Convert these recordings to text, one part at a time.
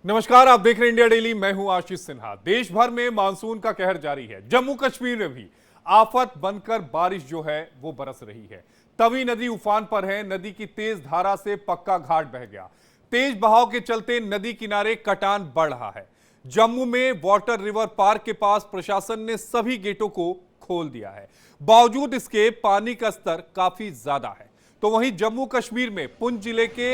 नमस्कार, आप देख रहे हैं इंडिया डेली। मैं हूं आशीष सिन्हा। देश भर में मानसून का कहर जारी है। जम्मू कश्मीर में भी आफत बनकर बारिश जो है वो बरस रही है। तवी नदी उफान पर है। नदी की तेज धारा से पक्का घाट बह गया। तेज बहाव के चलते नदी किनारे कटान बढ़ रहा है। जम्मू में वाटर रिवर पार्क के पास प्रशासन ने सभी गेटों को खोल दिया है। बावजूद इसके पानी का स्तर काफी ज्यादा है। तो वहीं जम्मू कश्मीर में पुंछ जिले के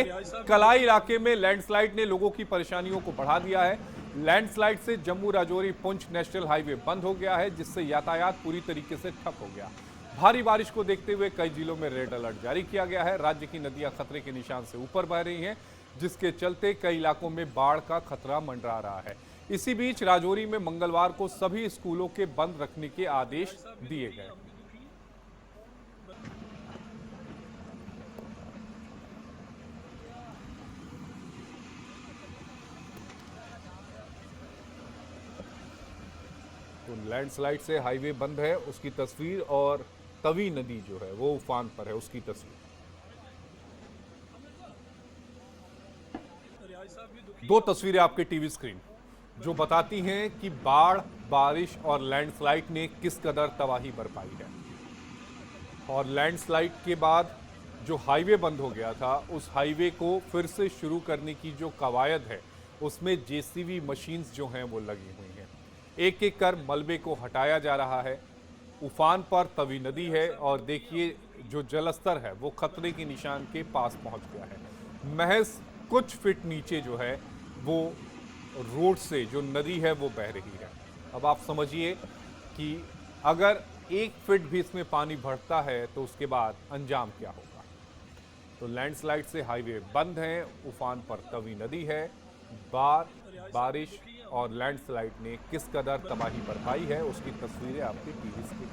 कलाई इलाके में लैंडस्लाइड ने लोगों की परेशानियों को बढ़ा दिया है। लैंडस्लाइड से जम्मू राजौरी पुंछ नेशनल हाईवे बंद हो गया है, जिससे यातायात पूरी तरीके से ठप हो गया। भारी बारिश को देखते हुए कई जिलों में रेड अलर्ट जारी किया गया है। राज्य की नदियां खतरे के निशान से ऊपर बह रही हैं, जिसके चलते कई इलाकों में बाढ़ का खतरा मंडरा रहा है। इसी बीच राजौरी में मंगलवार को सभी स्कूलों के बंद रखने के आदेश दिए गए। तो लैंडस्लाइड से हाईवे बंद है, उसकी तस्वीर, और तवी नदी जो है वो उफान पर है, उसकी तस्वीर। दो तस्वीरें आपके टीवी स्क्रीन जो बताती हैं कि बाढ़, बारिश और लैंडस्लाइड ने किस कदर तबाही बरपाई है। और लैंडस्लाइड के बाद जो हाईवे बंद हो गया था, उस हाईवे को फिर से शुरू करने की जो कवायद है, उसमें जेसीबी मशीन्स जो हैं वो लगी हुई हैं। एक एक कर मलबे को हटाया जा रहा है। उफान पर तवी नदी है और देखिए जो जलस्तर है वो खतरे के निशान के पास पहुंच गया है। महज कुछ फीट नीचे जो है वो रोड से जो नदी है वो बह रही है। अब आप समझिए कि अगर 1 फीट भी इसमें पानी बढ़ता है तो उसके बाद अंजाम क्या होगा। तो लैंडस्लाइड से हाईवे बंद है, उफान पर तवी नदी है। बारिश और लैंडस्लाइड ने किस कदर तबाही बरपाई है, उसकी तस्वीरें आपकी टीवी स्क्रीन।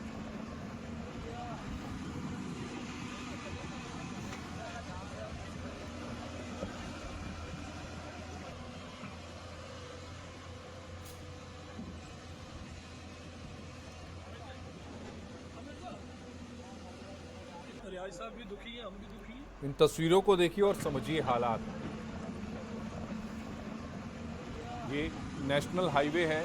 रियाज साहब भी दुखी है, हम भी दुखी हैं। इन तस्वीरों को देखिए और समझिए हालात। ये नेशनल हाईवे है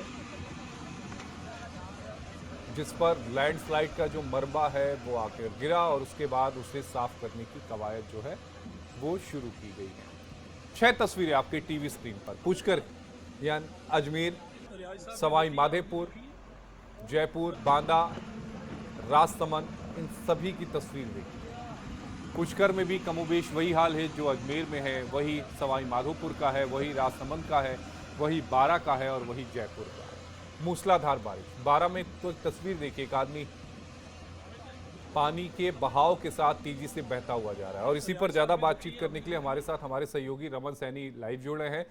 जिस पर लैंडस्लाइड का जो मलबा है वो आकर गिरा और उसके बाद उसे साफ करने की कवायद जो है वो शुरू की गई है। 6 तस्वीरें आपके टीवी स्क्रीन पर। पुष्कर यानी अजमेर, सवाई माधोपुर, जयपुर, बांदा, राजसमंद, इन सभी की तस्वीर देखिए। पुष्कर में भी कमोबेश वही हाल है जो अजमेर में है, वही सवाई माधोपुर का है, वही राजसमंद का है, वही बारा का है और वही जयपुर का है। मूसलाधार बारिश। बारा में तो तस्वीर देखिए, एक आदमी पानी के बहाव के साथ तेजी से बहता हुआ जा रहा है। और इसी पर ज्यादा बातचीत करने के लिए हमारे साथ हमारे सहयोगी रमन सैनी लाइव जुड़े हैं।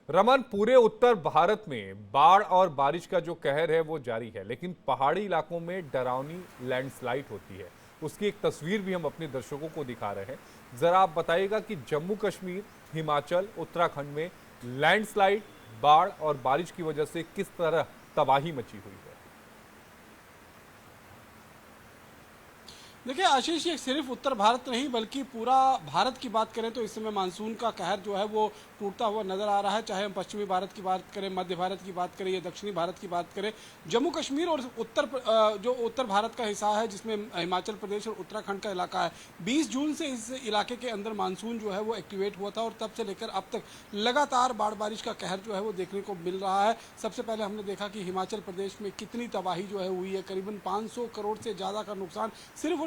रमन, पूरे उत्तर भारत में बाढ़ और बारिश का जो कहर है वो जारी है, लेकिन पहाड़ी इलाकों में डरावनी लैंडस्लाइड होती है। उसकी एक तस्वीर भी हम अपने दर्शकों को दिखा रहे हैं। जरा आप बताइएगा कि जम्मू कश्मीर, हिमाचल, उत्तराखंड में लैंडस्लाइड, बाढ़ और बारिश की वजह से किस तरह तबाही मची हुई है। देखिए आशीष, ये सिर्फ उत्तर भारत नहीं बल्कि पूरा भारत की बात करें तो इस समय मानसून का कहर जो है वो टूटता हुआ नजर आ रहा है। चाहे हम पश्चिमी भारत की बात करें, मध्य भारत की बात करें या दक्षिणी भारत की बात करें, जम्मू कश्मीर और जो उत्तर भारत का हिस्सा है जिसमें हिमाचल प्रदेश और उत्तराखंड का इलाका है, 20 जून से इस इलाके के अंदर मानसून जो है वो एक्टिवेट हुआ था और तब से लेकर अब तक लगातार बाढ़ बारिश का कहर जो है वो देखने को मिल रहा है। सबसे पहले हमने देखा कि हिमाचल प्रदेश में कितनी तबाही जो है हुई है। करीबन 500 करोड़ से ज़्यादा का नुकसान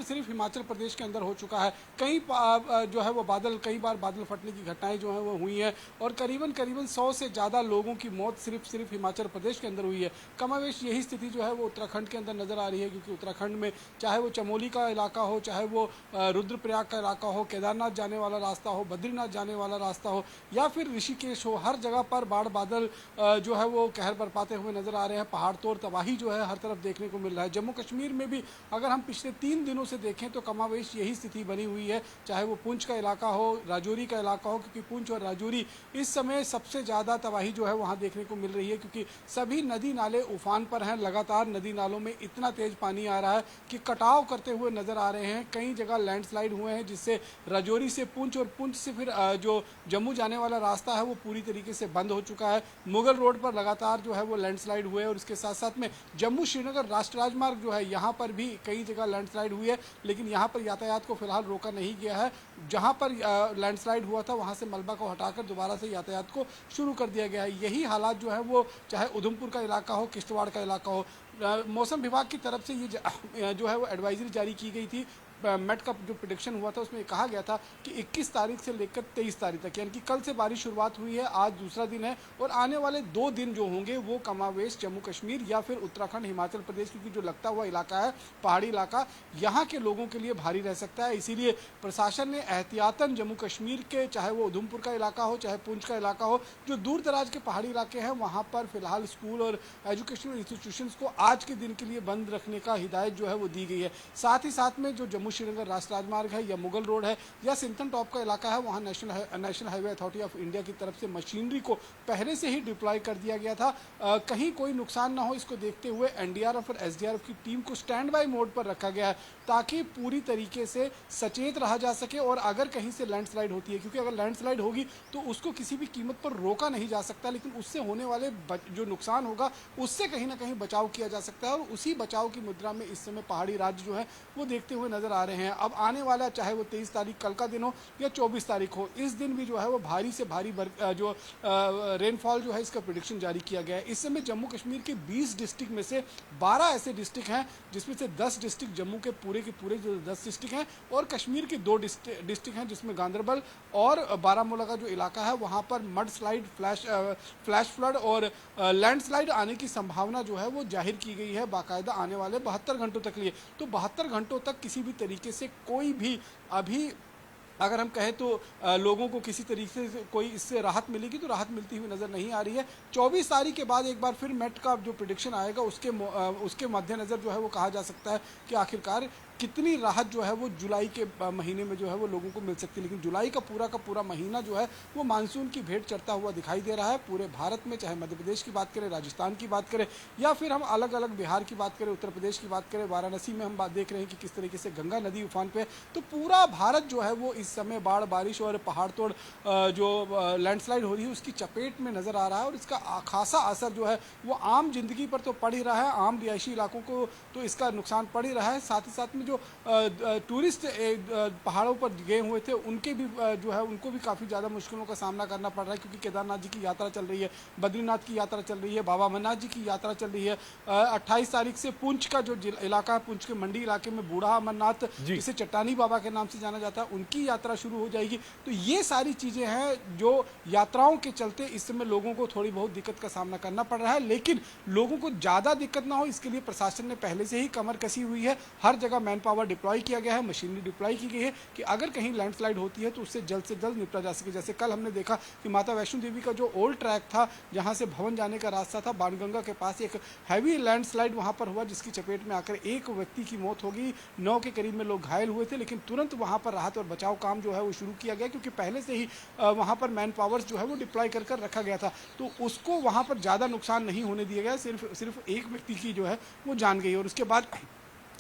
सिर्फ हिमाचल प्रदेश के अंदर हो चुका है। कई जो है वो कई बार बादल फटने की घटनाएं जो है वो हुई हैं और करीबन 100 से ज़्यादा लोगों की मौत सिर्फ हिमाचल प्रदेश के अंदर हुई है। कमावेश यही स्थिति जो है वो उत्तराखंड के अंदर नजर आ रही है, क्योंकि उत्तराखंड में चाहे वो चमोली का इलाका हो, चाहे वो रुद्रप्रयाग का इलाका हो, केदारनाथ जाने वाला रास्ता हो, बद्रीनाथ जाने वाला रास्ता हो या फिर ऋषिकेश हो, हर जगह पर बाढ़ बादल जो है वो कहर बरपाते हुए नजर आ रहे हैं। पहाड़ तोड़ तबाही जो है हर तरफ देखने को मिल रहा है। जम्मू कश्मीर में भी अगर हम पिछले 3 दिनों से देखें तो कमावेश यही स्थिति बनी हुई है, चाहे वो पुंछ का इलाका हो, राजौरी का इलाका हो, क्योंकि पुंछ और राजौरी इस समय सबसे ज़्यादा तबाही जो है वहाँ देखने को मिल रही है, क्योंकि सभी नदी नाले उफान पर हैं। लगातार नदी नालों में इतना तेज पानी आ रहा है कि कटाव करते हुए नजर आ रहे हैं। कई जगह लैंडस्लाइड हुए हैं, जिससे राजौरी से पुंछ और पुंछ से फिर जो जम्मू जाने वाला रास्ता है वो पूरी तरीके से बंद हो चुका है। मुगल रोड पर लगातार जो है वो लैंडस्लाइड हुए और इसके साथ साथ में जम्मू श्रीनगर राष्ट्रीय राजमार्ग जो है यहाँ पर भी कई जगह लैंडस्लाइड हुई है, लेकिन यहाँ पर यातायात को फिलहाल रोका नहीं गया है। जहाँ पर लैंडस्लाइड हुआ था वहाँ से मलबा को हटाकर दोबारा से यातायात को शुरू कर दिया गया है। यही हालात जो है वो चाहे उधमपुर का इलाका हो, किश्तवाड़ का इलाका हो, मौसम विभाग की तरफ से ये जो है वो एडवाइजरी जारी की गई थी। मेट का जो प्रेडिक्शन हुआ था उसमें कहा गया था कि 21 तारीख से लेकर 23 तारीख तक, यानी कि कल से बारिश शुरुआत हुई है, आज दूसरा दिन है और आने वाले 2 दिन जो होंगे वो कमावेश जम्मू कश्मीर या फिर उत्तराखंड हिमाचल प्रदेश, क्योंकि जो लगता हुआ इलाका है पहाड़ी इलाका, यहाँ के लोगों के लिए भारी रह सकता है। इसीलिए प्रशासन ने एहतियातन जम्मू कश्मीर के, चाहे वो उधमपुर का इलाका हो चाहे पुंछ का इलाका हो, जो दूर दराज के पहाड़ी इलाके हैं वहाँ पर फिलहाल स्कूल और एजुकेशनल इंस्टीट्यूशंस को आज के दिन के लिए बंद रखने का हिदायत जो है वो दी गई है। साथ ही साथ में जो जम्मू श्रीनगर राष्ट्रीय राजमार्ग है या मुगल रोड है या सिंथन टॉप का इलाका है, वहाँ national highway authority of India की तरफ से मशीनरी को पहले से ही डिप्लॉय कर दिया गया था। कहीं कोई नुकसान ना हो इसको देखते हुए एनडीआरएफ और एसडीआरएफ की टीम को स्टैंड बाय मोड पर रखा गया है, ताकि पूरी तरीके से सचेत रहा जा सके। और अगर कहीं से लैंडस्लाइड होती है, क्योंकि अगर लैंडस्लाइड होगी तो उसको किसी भी कीमत पर रोका नहीं जा सकता, लेकिन उससे होने वाले जो नुकसान होगा उससे कहीं ना कहीं बचाव किया जा सकता है। और उसी बचाव की मुद्रा में इस समय पहाड़ी राज्य जो है वो देखते हुए नजर आ रहे हैं। अब आने वाला, चाहे वो 23 तारीख कल का दिन हो या 24 तारीख हो, इस दिन भी जो है वो भारी से भारी जो रेनफॉल जो है इसका प्रेडिक्शन जारी किया गया है। इस समय जम्मू कश्मीर के 20 डिस्ट्रिक्ट में से 12 ऐसे डिस्ट्रिक्ट हैं जिसमें से 10 डिस्ट्रिक्ट जम्मू के पूरे जो 10 डिस्ट्रिक्ट हैं और कश्मीर के 2 डिस्ट्रिक्ट हैं, जिसमें गांदरबल और बारामूला का जो इलाका है वहाँ पर मड स्लाइड, फ्लैश फ्लड और लैंडस्लाइड आने की संभावना जो है वो जाहिर की गई है बाकायदा आने वाले 72 घंटों तक लिए। तो 72 घंटों तक किसी भी तरीके से कोई भी अभी अगर हम कहें तो लोगों को किसी तरीके से कोई इससे राहत मिलेगी तो राहत मिलती हुई नज़र नहीं आ रही है। 24 तारीख के बाद एक बार फिर मेट का जो प्रेडिक्शन आएगा उसके मद्देनज़र जो है वो कहा जा सकता है कि आखिरकार कितनी राहत जो है वो जुलाई के महीने में जो है वो लोगों को मिल सकती है। लेकिन जुलाई का पूरा महीना जो है वो मानसून की भेंट चढ़ता हुआ दिखाई दे रहा है पूरे भारत में, चाहे मध्य प्रदेश की बात करें, राजस्थान की बात करें या फिर हम अलग अलग बिहार की बात करें, उत्तर प्रदेश की बात करें, वाराणसी में हम बात देख रहे हैं कि किस तरीके से गंगा नदी उफान पे। तो पूरा भारत जो है वो इस समय बाढ़, बारिश और पहाड़ तोड़ जो लैंडस्लाइड हो रही है उसकी चपेट में नज़र आ रहा है। और इसका खासा असर जो है वो आम जिंदगी पर तो पड़ ही रहा है, आम रिहायशी इलाकों को तो इसका नुकसान पड़ ही रहा है। साथ ही साथ में जो टूरिस्ट पहाड़ों पर गए हुए थे उनके भी जो है उनको भी काफ़ी ज़्यादा मुश्किलों का सामना करना पड़ रहा है, क्योंकि केदारनाथ जी की यात्रा चल रही है, बद्रीनाथ की यात्रा चल रही है, बाबा अमरनाथ जी की यात्रा चल रही है। 28 तारीख से पुंछ का जो इलाका है, पुंछ के मंडी इलाके में बूढ़ा अमरनाथ जिसे चट्टानी बाबा के नाम से जाना जाता है, उनकी यात्रा शुरू हो जाएगी। तो ये सारी चीज़ें हैं जो यात्राओं के चलते इस समय लोगों को थोड़ी बहुत दिक्कत का सामना करना पड़ रहा है। लेकिन लोगों को ज़्यादा दिक्कत ना हो इसके लिए प्रशासन ने पहले से ही कमर कसी हुई है। हर जगह मैन पावर डिप्लॉय किया गया है, मशीनरी डिप्लॉय की गई है कि अगर कहीं लैंडस्लाइड होती है तो उससे जल्द से जल्द निपटा जा सके। जैसे कल हमने देखा कि माता वैष्णो देवी का जो ओल्ड ट्रैक था जहां से भवन जाने का रास्ता था, बाणगंगा के पास एक हैवी लैंडस्लाइड वहां पर हुआ जिसकी चपेट में आकर एक व्यक्ति की मौत हो गई, 9 के करीब में लोग घायल हुए थे। लेकिन तुरंत वहां पर राहत और बचाव काम जो है वो शुरू किया गया, क्योंकि पहले से ही वहां पर मैन पावर्स जो है वो डिप्लॉय कर रखा गया था। तो उसको वहां पर ज़्यादा नुकसान नहीं होने दिया गया, सिर्फ एक व्यक्ति की जो है वो जान गई। और उसके बाद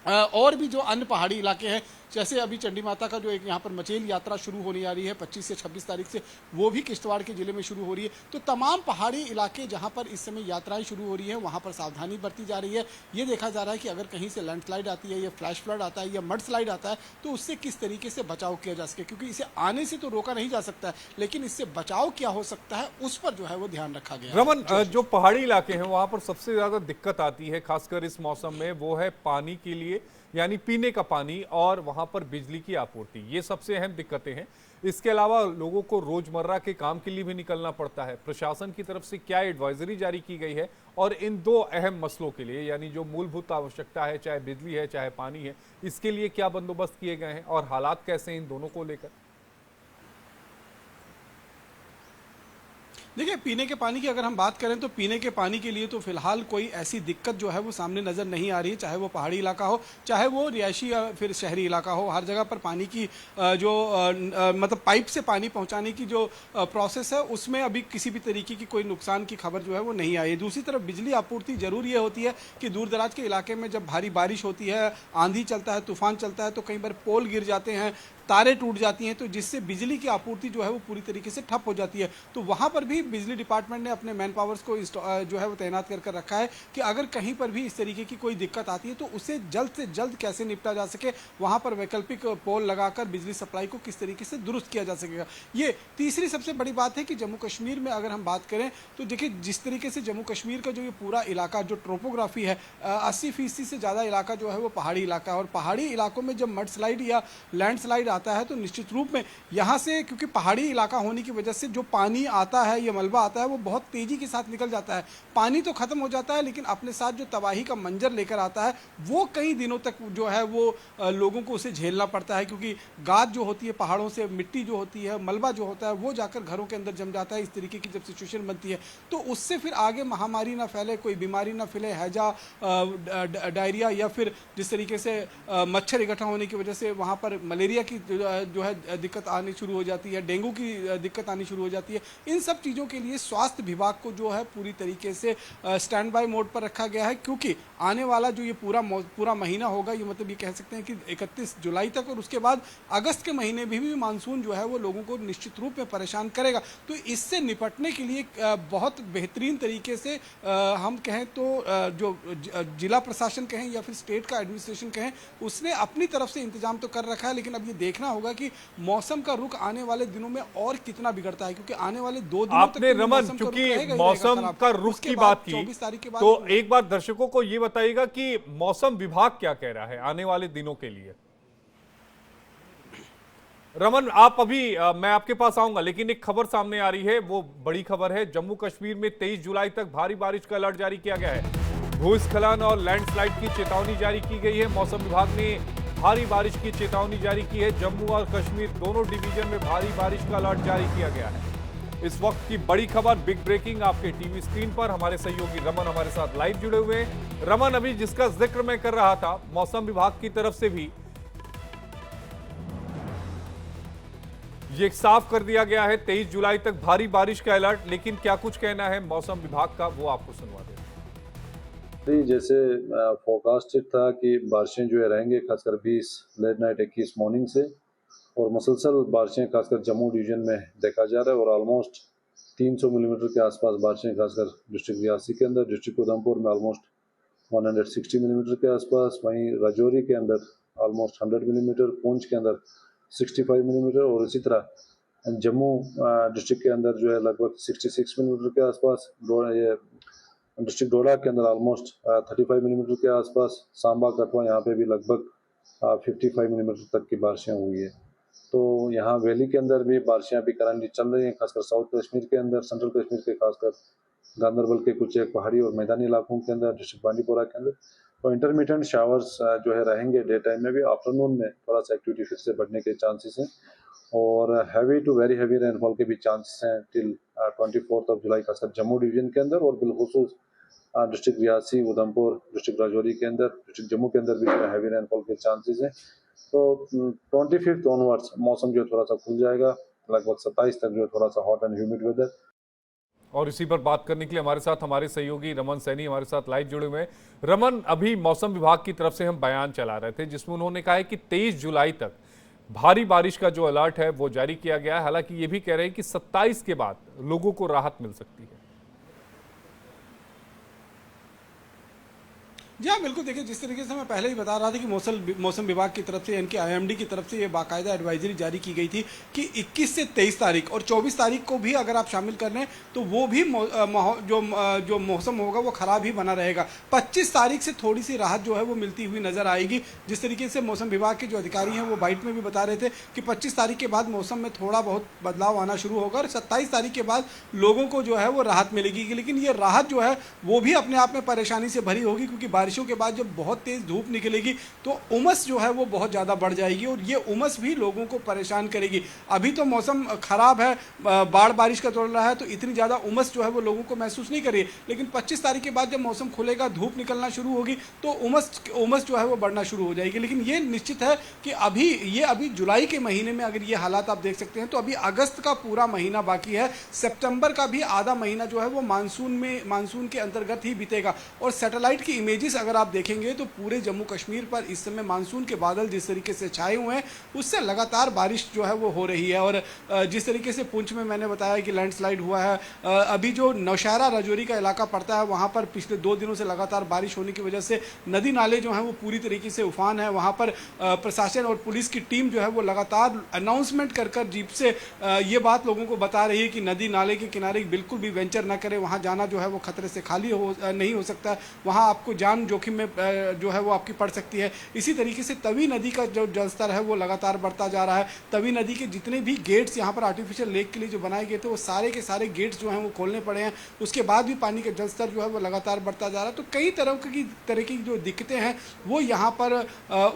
और भी जो अन्य पहाड़ी इलाके हैं, जैसे अभी चंडी माता का जो एक यहाँ पर मचेल यात्रा शुरू होने जा रही है 25 से 26 तारीख से, वो भी किश्तवाड़ के ज़िले में शुरू हो रही है। तो तमाम पहाड़ी इलाके जहाँ पर इस समय यात्राएं शुरू हो रही हैं वहाँ पर सावधानी बरती जा रही है। ये देखा जा रहा है कि अगर कहीं से लैंडस्लाइड आती है या फ्लैश फ्लड आता है या मड स्लाइड आता है तो उससे किस तरीके से बचाव किया जा सके, क्योंकि इसे आने से तो रोका नहीं जा सकता है, लेकिन इससे बचाव क्या हो सकता है उस पर जो है वो ध्यान रखा गया। रमन, जो पहाड़ी इलाके हैं वहां पर सबसे ज्यादा दिक्कत आती है खासकर इस मौसम में, वो है पानी के लिए, यानी पीने का पानी और वहां पर बिजली की आपूर्ति। ये सबसे अहम दिक्कतें हैं। इसके अलावा लोगों को रोजमर्रा के काम के लिए भी निकलना पड़ता है। प्रशासन की तरफ से क्या एडवाइजरी जारी की गई है और इन दो अहम मसलों के लिए, यानी जो मूलभूत आवश्यकता है, चाहे बिजली है चाहे पानी है, इसके लिए क्या बंदोबस्त किए गए हैं और हालात कैसे हैं इन दोनों को लेकर? देखिए, पीने के पानी की अगर हम बात करें तो पीने के पानी के लिए तो फिलहाल कोई ऐसी दिक्कत जो है वो सामने नज़र नहीं आ रही है, चाहे वो पहाड़ी इलाका हो, चाहे वो रिहायशी या फिर शहरी इलाका हो। हर जगह पर पानी की मतलब पाइप से पानी पहुंचाने की जो प्रोसेस है उसमें अभी किसी भी तरीके की कोई नुकसान की खबर जो है वो नहीं आई है। दूसरी तरफ बिजली आपूर्ति जरूर ये होती है कि दूर दराज के इलाके में जब भारी बारिश होती है, आंधी चलता है, तूफान चलता है, तो कई बार पोल गिर जाते हैं, तारे टूट जाती हैं, तो जिससे बिजली की आपूर्ति जो है वो पूरी तरीके से ठप हो जाती है। तो वहाँ पर भी बिजली डिपार्टमेंट ने अपने मैन पावर्स को जो है वो तैनात कर रखा है कि अगर कहीं पर भी इस तरीके की कोई दिक्कत आती है तो उसे जल्द से जल्द कैसे निपटा जा सके, वहाँ पर वैकल्पिक पोल लगाकर बिजली सप्लाई को किस तरीके से दुरुस्त किया जा सकेगा। ये तीसरी सबसे बड़ी बात है कि जम्मू कश्मीर में अगर हम बात करें तो देखिए, जिस तरीके से जम्मू कश्मीर का जो ये पूरा इलाका जो ट्रोपोग्राफी है, 80% से ज़्यादा इलाका जो है वो पहाड़ी इलाका है, और पहाड़ी इलाकों में जब मड स्लाइड या लैंड स्लाइड आता है तो निश्चित रूप में यहाँ से, क्योंकि पहाड़ी इलाका होने की वजह से जो पानी आता है या मलबा आता है वो बहुत तेजी के साथ निकल जाता है। पानी तो खत्म हो जाता है लेकिन अपने साथ जो तबाही का मंजर लेकर आता है वो कई दिनों तक जो है वो लोगों को उसे झेलना पड़ता है, क्योंकि गाद जो होती है पहाड़ों से, मिट्टी जो होती है, मलबा जो होता है वो जाकर घरों के अंदर जम जाता है। इस तरीके की जब सिचुएशन बनती है तो उससे फिर आगे महामारी ना फैले, कोई बीमारी ना फैले, हैजा, डायरिया, या फिर जिस तरीके से मच्छर इकट्ठा होने की वजह से वहाँ पर मलेरिया की जो है दिक्कत आनी शुरू हो जाती है, डेंगू की दिक्कत आनी शुरू हो जाती है। इन सब चीज़ों के लिए स्वास्थ्य विभाग को जो है पूरी तरीके से स्टैंड बाय मोड पर रखा गया है, क्योंकि आने वाला जो ये पूरा महीना होगा, ये मतलब ये कह सकते हैं कि 31 जुलाई तक, और उसके बाद अगस्त के महीने भी मानसून जो है वो लोगों को निश्चित रूप में परेशान करेगा। तो इससे निपटने के लिए बहुत बेहतरीन तरीके से हम कहें तो जो जिला प्रशासन कहें या फिर स्टेट का एडमिनिस्ट्रेशन कहें, उसने अपनी तरफ से इंतजाम तो कर रखा है, लेकिन अब ये देखना होगा कि मौसम का रुख आने वाले दिनों में और कितना बिगड़ता है, क्योंकि आने वाले 2 दिनों आपने तक रमन, चूंकि मौसम का रुख की बात की 24 तारीख के बाद तो एक बार दर्शकों को ये बताइएगा कि मौसम विभाग क्या कह रहा है आने वाले दिनों के लिए। रमन, आप अभी मैं आपके पास आऊंगा, लेकिन एक खबर सामने आ रही है, वो बड़ी खबर है। जम्मू कश्मीर में 23 जुलाई तक भारी बारिश का अलर्ट जारी किया गया है। भूस्खलन और लैंडस्लाइड की चेतावनी जारी की गई है। मौसम विभाग ने भारी बारिश की चेतावनी जारी की है। जम्मू और कश्मीर दोनों डिवीजन में भारी बारिश का अलर्ट जारी किया गया है। इस वक्त की बड़ी खबर, बिग ब्रेकिंग, आपके टीवी स्क्रीन पर। हमारे सहयोगी रमन हमारे साथ लाइव जुड़े हुए हैं। रमन, अभी जिसका जिक्र मैं कर रहा था, मौसम विभाग की तरफ से भी ये साफ कर दिया गया है 23 जुलाई तक भारी बारिश का अलर्ट। लेकिन क्या कुछ कहना है मौसम विभाग का, वो आपको सुनवा दें। जैसे फोरकास्टेड था कि बारिशें जो है रहेंगे खासकर 20 लेट नाइट 21 मॉर्निंग से, और मुसलसल बारिशें खासकर जम्मू डिवीजन में देखा जा रहा है, और ऑलमोस्ट 300 मिलीमीटर के आसपास बारिशें खासकर डिस्ट्रिक्ट रियासी के अंदर, डिस्ट्रिक्ट उधमपुर में ऑलमोस्ट 160 मिलीमीटर के आसपास, वहीं राजौरी के अंदर ऑलमोस्ट 100 मिलीमीटर, पुंछ के अंदर 65 मिलीमीटर, और इसी तरह जम्मू डिस्ट्रिक्ट के अंदर जो है लगभग 66 मिलीमीटर के आसपास, ये डिस्ट्रिक्ट डोडा के अंदर ऑलमोस्ट 35 मिलीमीटर के आसपास, सांबा कठुआ यहाँ पे भी लगभग 55 मिलीमीटर तक की बारिशें हुई है। तो यहाँ वैली के अंदर भी बारिशें अभी करंटली चल रही हैं, खासकर साउथ कश्मीर के अंदर, सेंट्रल कश्मीर के खासकर गांदरबल के कुछ एक पहाड़ी और मैदानी इलाकों के अंदर, डिस्ट्रिक्ट बांडीपोरा के अंदर, और इंटरमीडिएट शावर्स जो है रहेंगे डे टाइम में भी। आफ्टरनून में थोड़ा सा एक्टिविटी फिर से बढ़ने के चांसेस हैं, और heavy to very heavy rainfall के भी चांसेस हैं टिल 24 जुलाई, खासकर जम्मू डिवीजन के अंदर, और बिलखुसूस डिस्ट्रिक्ट रियासी, उधमपुर, डिस्ट्रिक्ट राजौरी के अंदर, डिस्ट्रिक्ट जम्मू के अंदर भी हैवी रेनफॉल के चांसेस हैं। तो 25 ऑनवर्ड्स मौसम जो थोड़ा सा खुल जाएगा, लगभग 27 तक जो थोड़ा सा हॉट एंड ह्यूमिड वेदर। और इसी पर बात करने के लिए हमारे साथ हमारे सहयोगी रमन सैनी हमारे साथ लाइव जुड़े हुए हैं। रमन, अभी मौसम विभाग की तरफ से हम बयान चला रहे थे जिसमें उन्होंने कहा है कि 23 जुलाई तक भारी बारिश का जो अलर्ट है वो जारी किया गया है। हालांकि ये भी कह रहे हैं कि 27 के बाद लोगों को राहत मिल सकती है। जी हाँ, बिल्कुल। देखिए, जिस तरीके से मैं पहले ही बता रहा था कि मौसम विभाग की तरफ से, यानी कि IMD की तरफ से ये बाकायदा एडवाइजरी जारी की गई थी कि 21 से 23 तारीख और 24 तारीख को भी अगर आप शामिल कर लें तो वो भी जो मौसम होगा वो ख़राब ही बना रहेगा। 25 तारीख से थोड़ी सी राहत जो है वो मिलती हुई नज़र आएगी। जिस तरीके से मौसम विभाग के जो अधिकारी हैं वो बाइट में भी बता रहे थे कि 25 तारीख के बाद मौसम में थोड़ा बहुत बदलाव आना शुरू होगा, और 27 तारीख के बाद लोगों को जो है वो राहत मिलेगी। लेकिन ये राहत जो है वो भी अपने आप में परेशानी से भरी होगी, क्योंकि बारिशों के बाद जब बहुत तेज़ धूप निकलेगी तो उमस जो है वो बहुत ज़्यादा बढ़ जाएगी और ये उमस भी लोगों को परेशान करेगी। अभी तो मौसम ख़राब है, बाढ़ बारिश का दौर रहा है, तो इतनी ज़्यादा उमस जो है वो लोगों को महसूस नहीं कर रही है, लेकिन 25 तारीख के बाद जब मौसम खुलेगा, धूप निकलना शुरू होगी तो उमस जो है वो बढ़ना शुरू हो जाएगी। लेकिन ये निश्चित है कि अभी जुलाई के महीने में अगर ये हालात आप देख सकते हैं तो अभी अगस्त का पूरा महीना बाकी है, सितंबर का भी आधा महीना जो है वो मानसून के अंतर्गत ही बीतेगा। और सैटेलाइट की इमेजेस अगर आप देखेंगे तो पूरे जम्मू कश्मीर पर इस समय मानसून के बादल जिस तरीके से छाए हुए हैं उससे लगातार बारिश जो है वो हो रही है। और जिस तरीके से पुंछ में मैंने बताया कि लैंडस्लाइड हुआ है, अभी जो नौशहरा राजौरी का इलाका पड़ता है वहाँ पर पिछले 2 दिनों से लगातार बारिश होने की वजह से नदी नाले जो हैं वो पूरी तरीके से उफान है। वहाँ पर प्रशासन और पुलिस की टीम जो है वो लगातार अनाउंसमेंट कर जीप से ये बात लोगों को बता रही है कि नदी नाले के किनारे बिल्कुल भी वेंचर ना करें, वहाँ जाना जो है वो खतरे से खाली नहीं हो सकता, वहाँ आपको जान जोखिम में जो है वो आपकी पड़ सकती है। इसी तरीके से तवी नदी का जो जलस्तर है वो लगातार बढ़ता जा रहा है। तवी नदी के जितने भी गेट्स यहाँ पर आर्टिफिशियल लेक के लिए जो बनाए गए थे वो सारे के सारे गेट्स जो हैं वो खोलने पड़े हैं, उसके बाद भी पानी का जलस्तर जो है वो लगातार बढ़ता जा रहा है। तो कई तरह की जो दिक्कतें हैं वो यहाँ पर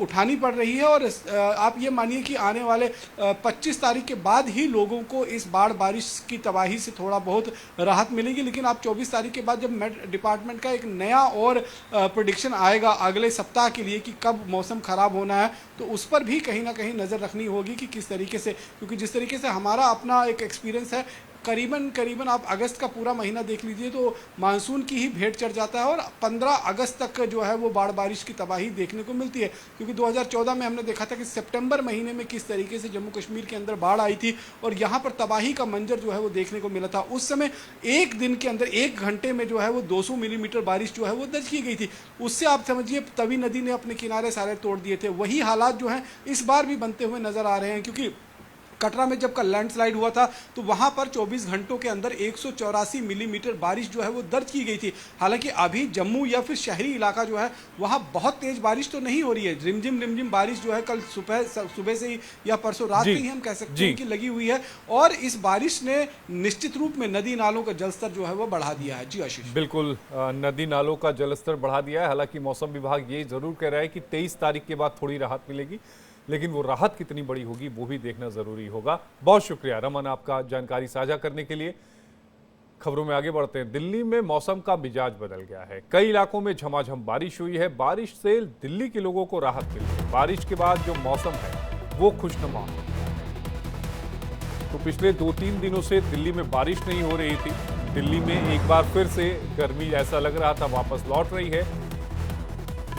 उठानी पड़ रही है। और आप ये मानिए कि आने वाले 25 तारीख के बाद ही लोगों को इस बाढ़ बारिश की तबाही से थोड़ा बहुत राहत मिलेगी। लेकिन आप 24 तारीख के बाद जब मेट डिपार्टमेंट का एक नया और प्रेडिक्शन आएगा अगले सप्ताह के लिए कि कब मौसम ख़राब होना है, तो उस पर भी कहीं ना कहीं नज़र रखनी होगी कि किस तरीके से, क्योंकि जिस तरीके से हमारा अपना एक एक्सपीरियंस है, करीबन आप अगस्त का पूरा महीना देख लीजिए तो मानसून की ही भेंट चढ़ जाता है और 15 अगस्त तक जो है वो बाढ़ बारिश की तबाही देखने को मिलती है। क्योंकि 2014 में हमने देखा था कि सितंबर महीने में किस तरीके से जम्मू कश्मीर के अंदर बाढ़ आई थी और यहाँ पर तबाही का मंजर जो है वो देखने को मिला था। उस समय एक दिन के अंदर 1 घंटे में जो है वो 200 मिलीमीटर बारिश जो है वो दर्ज की गई थी। उससे आप समझिए तवी नदी ने अपने किनारे सारे तोड़ दिए थे। वही हालात जो हैं इस बार भी बनते हुए नजर आ रहे हैं, क्योंकि कटरा में जब कल लैंडस्लाइड हुआ था तो वहां पर 24 घंटों के अंदर 184 मिलीमीटर बारिश जो है वो दर्ज की गई थी। हालांकि अभी जम्मू या फिर शहरी इलाका जो है वहां बहुत तेज बारिश तो नहीं हो रही है, रिमझिम बारिश जो है कल सुबह से ही या परसों रात से ही हम कह सकते हैं कि लगी हुई है। और इस बारिश ने निश्चित रूप में नदी नालों का जलस्तर जो है वो बढ़ा दिया है। जी आशीष, बिल्कुल नदी नालों का जलस्तर बढ़ा दिया है। हालांकि मौसम विभाग ये जरूर कह रहा है कि 23 तारीख के बाद थोड़ी राहत मिलेगी, लेकिन वो राहत कितनी बड़ी होगी वो भी देखना जरूरी होगा। बहुत शुक्रिया रमन आपका जानकारी साझा करने के लिए। खबरों में आगे बढ़ते हैं। दिल्ली में मौसम का मिजाज बदल गया है, कई इलाकों में झमाझम बारिश हुई है। बारिश से दिल्ली के लोगों को राहत मिली है। बारिश के बाद जो मौसम है वो खुशनुमा है। तो पिछले 2-3 दिनों से दिल्ली में बारिश नहीं हो रही थी। दिल्ली में एक बार फिर से गर्मी ऐसा लग रहा था वापस लौट रही है,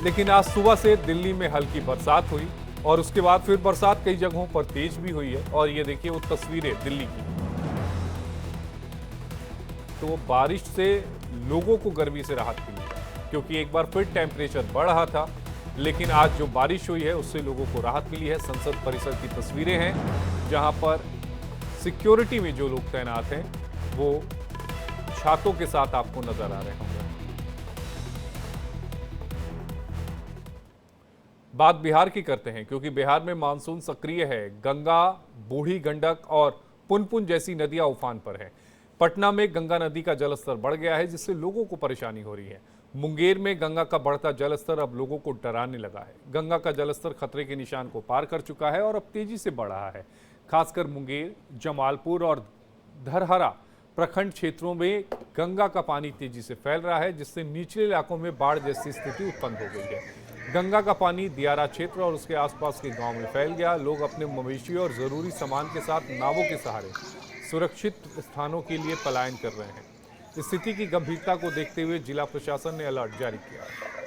लेकिन आज सुबह से दिल्ली में हल्की बरसात हुई और उसके बाद फिर बरसात कई जगहों पर तेज भी हुई है। और ये देखिए वो तस्वीरें दिल्ली की, तो वो बारिश से लोगों को गर्मी से राहत मिली है, क्योंकि एक बार फिर टेम्परेचर बढ़ रहा था। लेकिन आज जो बारिश हुई है उससे लोगों को राहत मिली है। संसद परिसर की तस्वीरें हैं जहां पर सिक्योरिटी में जो लोग तैनात हैं वो छातों के साथ आपको नजर आ रहे होंगे। बात बिहार की करते हैं, क्योंकि बिहार में मानसून सक्रिय है। गंगा, बूढ़ी गंडक और पुनपुन जैसी नदियां उफान पर हैं। पटना में गंगा नदी का जलस्तर बढ़ गया है, जिससे लोगों को परेशानी हो रही है। मुंगेर में गंगा का बढ़ता जलस्तर अब लोगों को डराने लगा है। गंगा का जलस्तर खतरे के निशान को पार कर चुका है और अब तेजी से बढ़ रहा है। खासकर मुंगेर, जमालपुर और धरहरा प्रखंड क्षेत्रों में गंगा का पानी तेजी से फैल रहा है, जिससे निचले इलाकों में बाढ़ जैसी स्थिति उत्पन्न हो गई है। गंगा का पानी दियारा क्षेत्र और उसके आसपास के गांव में फैल गया। लोग अपने मवेशियों और जरूरी सामान के साथ नावों के सहारे सुरक्षित स्थानों के लिए पलायन कर रहे हैं। स्थिति की गंभीरता को देखते हुए जिला प्रशासन ने अलर्ट जारी किया है।